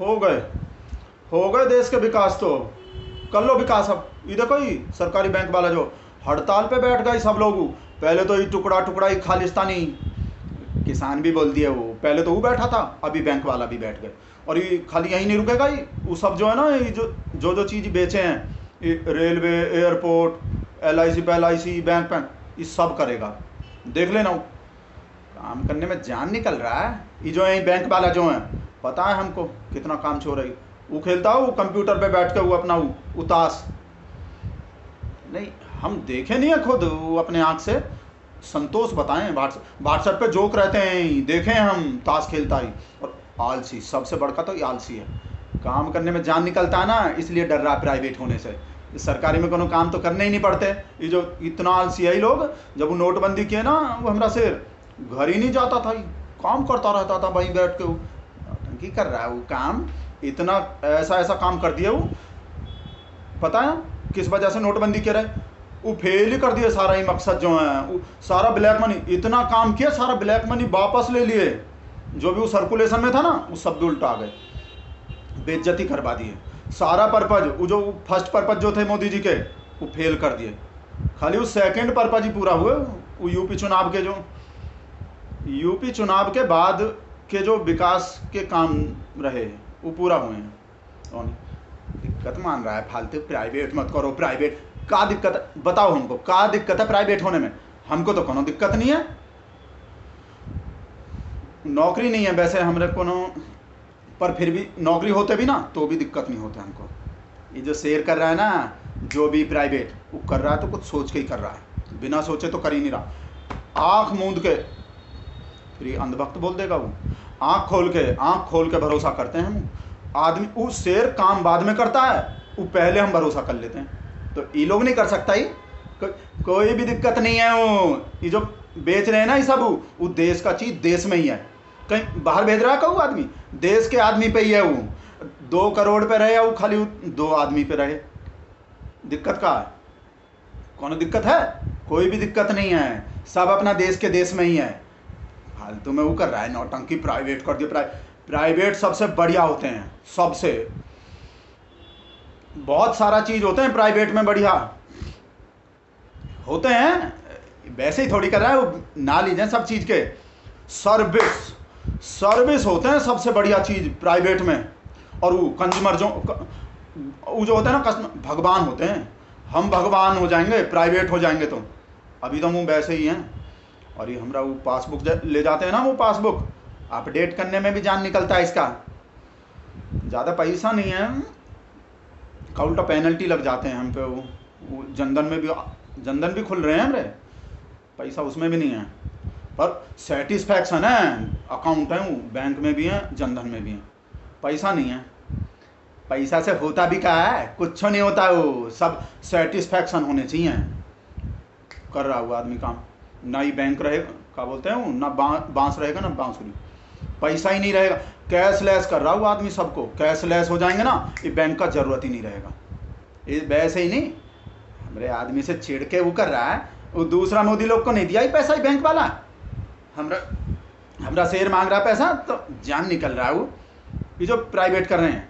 हो गए हो गए देश के विकास। तो कर लो विकास। अब ये देखो ये सरकारी बैंक वाला जो हड़ताल पे बैठ गए सब लोग। पहले तो ये टुकड़ा टुकड़ा ही खालिस्तानी किसान भी बोल दिए, वो पहले तो वो बैठा था, अभी बैंक वाला भी बैठ गए। और ये खाली यहीं नहीं रुकेगा, ये वो सब जो है ना, ये जो चीज़ बेचे हैं, ये railway, airport, LIC PLIC, bank, ये सब करेगा। देख लेना, काम करने में जान निकल रहा है। ये जो है बैंक वाला जो है, पता है हमको कितना काम छोड़ रही। वो खेलता हो कंप्यूटर पे बैठ के, वो अपना वो ताश नहीं, हम देखे नहीं है खुद, वो अपने आँख से संतोष बताएं। व्हाट्सएप पे जोक रहते हैं, देखें हम ताश खेलता ही। और आलसी, सबसे बड़का तो ये आलसी है। काम करने में जान निकलता है ना, इसलिए डर रहा है प्राइवेट होने से। इस सरकारी में कोनो काम तो करने ही नहीं पड़ते। ये जो इतना आलसी है ये लोग, जब वो नोटबंदी किए ना, वो हमारा शेर घर ही नहीं जाता था, काम करता रहता था वहीं बैठ के। वो नौटंकी कर रहा है, वो काम इतना ऐसा काम कर दिया। वो पता है किस वजह से नोटबंदी कर रहे, वो फेल ही कर दिए सारा ही मकसद जो है। वो सारा ब्लैक मनी, इतना काम किया, सारा ब्लैक मनी वापस ले लिए। जो भी वो सर्कुलेशन में था ना, वो सब उल्टा गए, बेइज्जती करवा दिए। सारा पर्पज, वो जो फर्स्ट पर्पज जो थे मोदी जी के, वो फेल कर दिए। खाली वो सेकंड पर्पज ही पूरा हुए। वो यूपी चुनाव के बाद के जो विकास के काम रहे, वो पूरा हुए हैं। और दिक्कत मान रहा है फालतू, प्राइवेट मत करो। प्राइवेट का दिक्कत है? बताओ हमको का दिक्कत है प्राइवेट होने में? हमको तो कोनो दिक्कत नहीं है, नौकरी नहीं है वैसे हमरे कोनो, पर फिर भी नौकरी होते भी ना तो भी दिक्कत नहीं होता हमको। ये जो शेर कर रहा है ना, जो भी प्राइवेट वो कर रहा है, तो कुछ सोच के ही कर रहा है, बिना सोचे तो कर ही नहीं रहा। आँख मूंद के, फिर ये अंधभक्त बोल देगा वो, आँख खोल के भरोसा करते हैं हम। आदमी, वो शेर काम बाद में करता है, वो पहले हम भरोसा कर लेते हैं। तो ये लोग नहीं कर सकता ही, कोई भी दिक्कत नहीं है। वो ये जो बेच रहे हैं ना ये सब, वो देश का चीज़ देश में ही है, कहीं बाहर भेज रहा है कहूँ आदमी, देश के आदमी पे ही है। वो 2 करोड़ पे रहे, वो खाली 2 आदमी पे रहे। दिक्कत का है? कौन दिक्कत है? कोई भी दिक्कत नहीं है, सब अपना देश के देश में ही है। फालतू में वो कर रहा है नौटंकी, प्राइवेट कर दिया। प्राइवेट सबसे बढ़िया होते हैं, सबसे बहुत सारा चीज़ होते हैं प्राइवेट में, बढ़िया होते हैं। वैसे ही थोड़ी कर रहा है वो, ना लीजिए सब चीज़ के। सर्विस होते हैं सबसे बढ़िया चीज़ प्राइवेट में। और वो कंज्यूमर जो होते हैं ना, कस्टमर भगवान होते हैं। हम भगवान हो जाएंगे प्राइवेट हो जाएंगे तो। अभी तो हम वैसे ही हैं। और ये हमारा वो पासबुक ले जाते हैं ना, वो पासबुक अपडेट करने में भी जान निकलता है इसका। ज़्यादा पैसा नहीं है, का उल्टा पेनल्टी लग जाते हैं हम पे। वो जनधन भी खुल रहे हैं हमारे, पैसा उसमें भी नहीं है, पर सेटिस्फैक्शन है। अकाउंट है वो, बैंक में भी है, जनधन में भी है। पैसा नहीं है, पैसा से होता भी क्या है? कुछ नहीं होता। वो सब सेटिस्फैक्शन होने चाहिए। कर रहा हुआ आदमी काम, ना ही बैंक रहेगा, क्या बोलते हैं वो, ना बांस रहेगा ना बांसुरी, पैसा ही नहीं रहेगा। कैशलेस कर रहा हुआ आदमी, सबको कैशलेस हो जाएंगे ना, ये बैंक का ज़रूरत ही नहीं रहेगा। ये वैसे ही नहीं, हमारे आदमी से चिढ़ के वो कर रहा है। वो दूसरा मोदी लोग को नहीं दिया ही पैसा, ही बैंक वाला हमरा शेर मांग रहा है पैसा, तो जान निकल रहा है वो। ये जो प्राइवेट कर रहे हैं,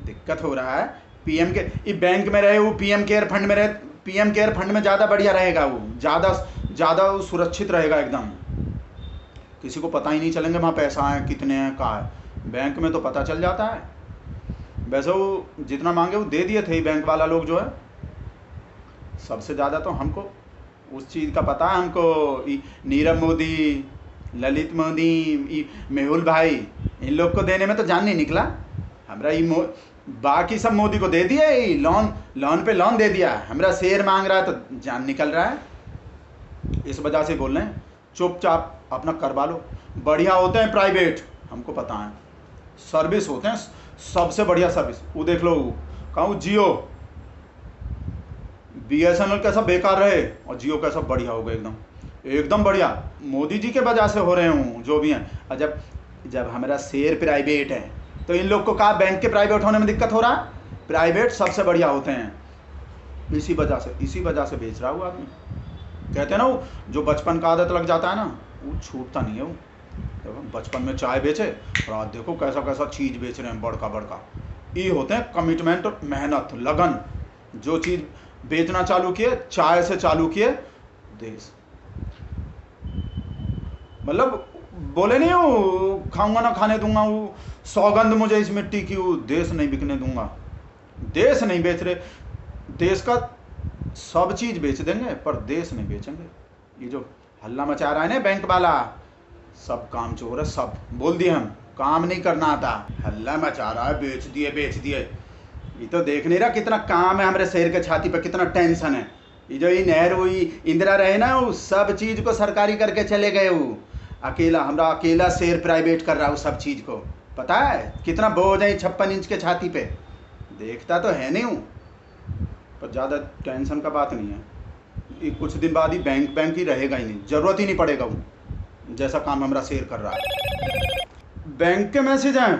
दिक्कत हो रहा है। पीएम के ये बैंक में रहे, वो पीएम केयर फंड में रहे। पीएम केयर फंड में ज़्यादा बढ़िया रहेगा, वो ज़्यादा सुरक्षित रहेगा एकदम। किसी को पता ही नहीं चलेंगे वहाँ पैसा है, कितने हैं, कहाँ है। बैंक में तो पता चल जाता है। वैसे वो जितना मांगे वो दे दिए थे बैंक वाला लोग जो है। सबसे ज़्यादा तो हमको उस चीज़ का पता है। हमको नीरव मोदी, ललित मोदी, मेहुल भाई, इन लोग को देने में तो जान नहीं निकला। हमारा ये बाकी सब मोदी को दे दिया, लोन पे लोन दे दिया। हमारा शेर मांग रहा है तो जान निकल रहा है। इस वजह से बोल रहे हैं चुपचाप अपना करवा लो। बढ़िया होते हैं प्राइवेट, हमको पता है। सर्विस होते हैं सबसे बढ़िया सर्विस। वो देख लो, कहूँ जियो, BSNL कैसा बेकार रहे और जियो कैसा बढ़िया हो गया, एकदम बढ़िया। मोदी जी के वजह से हो रहे हूँ जो भी हैं। और जब हमारा शेयर प्राइवेट है, तो इन लोग को कहा बैंक के प्राइवेट होने में दिक्कत हो रहा है। प्राइवेट सबसे बढ़िया होते हैं, इसी वजह से बेच रहा हूँ आदमी। कहते हैं ना, वो जो बचपन का आदत लग जाता है ना, वो छूटता नहीं है। वो बचपन में चाय बेचे और आज देखो कैसा कैसा चीज़ बेच रहे हैं बड़का बड़का। ये होते हैं कमिटमेंट, मेहनत, लगन। जो चीज़ बेचना चालू किए, चाय से चालू किए देश, मतलब बोले नहीं हूँ खाऊंगा ना खाने दूंगा, वो सौगंध मुझे इस मिट्टी की, वो देश नहीं बिकने दूंगा। देश नहीं बेच रहे, देश का सब चीज़ बेच देंगे पर देश नहीं बेचेंगे। ये जो हल्ला मचा रहा है ना बैंक वाला, सब काम चोर है, सब बोल दिए हम, काम नहीं करना आता, हल्ला मचा रहा है बेच दिए बेच दिए। ये तो देख नहीं रहा कितना काम है हमारे शहर के छाती पे, कितना टेंशन है। ये जो ये नेहरू हुई, इंदिरा रहे ना, वो सब चीज़ को सरकारी करके चले गए। वो अकेला, हमारा अकेला शेर प्राइवेट कर रहा है सब चीज़ को। पता है कितना बोझ है 56 इंच के छाती पे। देखता तो है नहीं हूँ, पर ज़्यादा टेंशन का बात नहीं है। ये कुछ दिन बाद ही बैंक ही रहेगा ही नहीं, ज़रूरत ही नहीं पड़ेगा वो, जैसा काम हमारा शेर कर रहा है। बैंक के मैसेज हैं,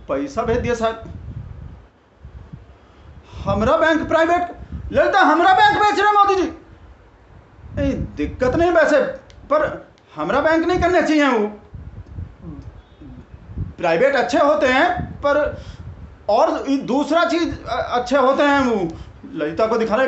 पैसा भेज दिया शायद। हमारा बैंक प्राइवेट लगता है, हमारा बैंक बेच रहे मोदी जी। नहीं दिक्कत नहीं वैसे, पर हमारा बैंक नहीं करने चाहिए। वो प्राइवेट अच्छे होते हैं, पर और दूसरा चीज़ अच्छे होते हैं। वो ललिता को दिखा रहे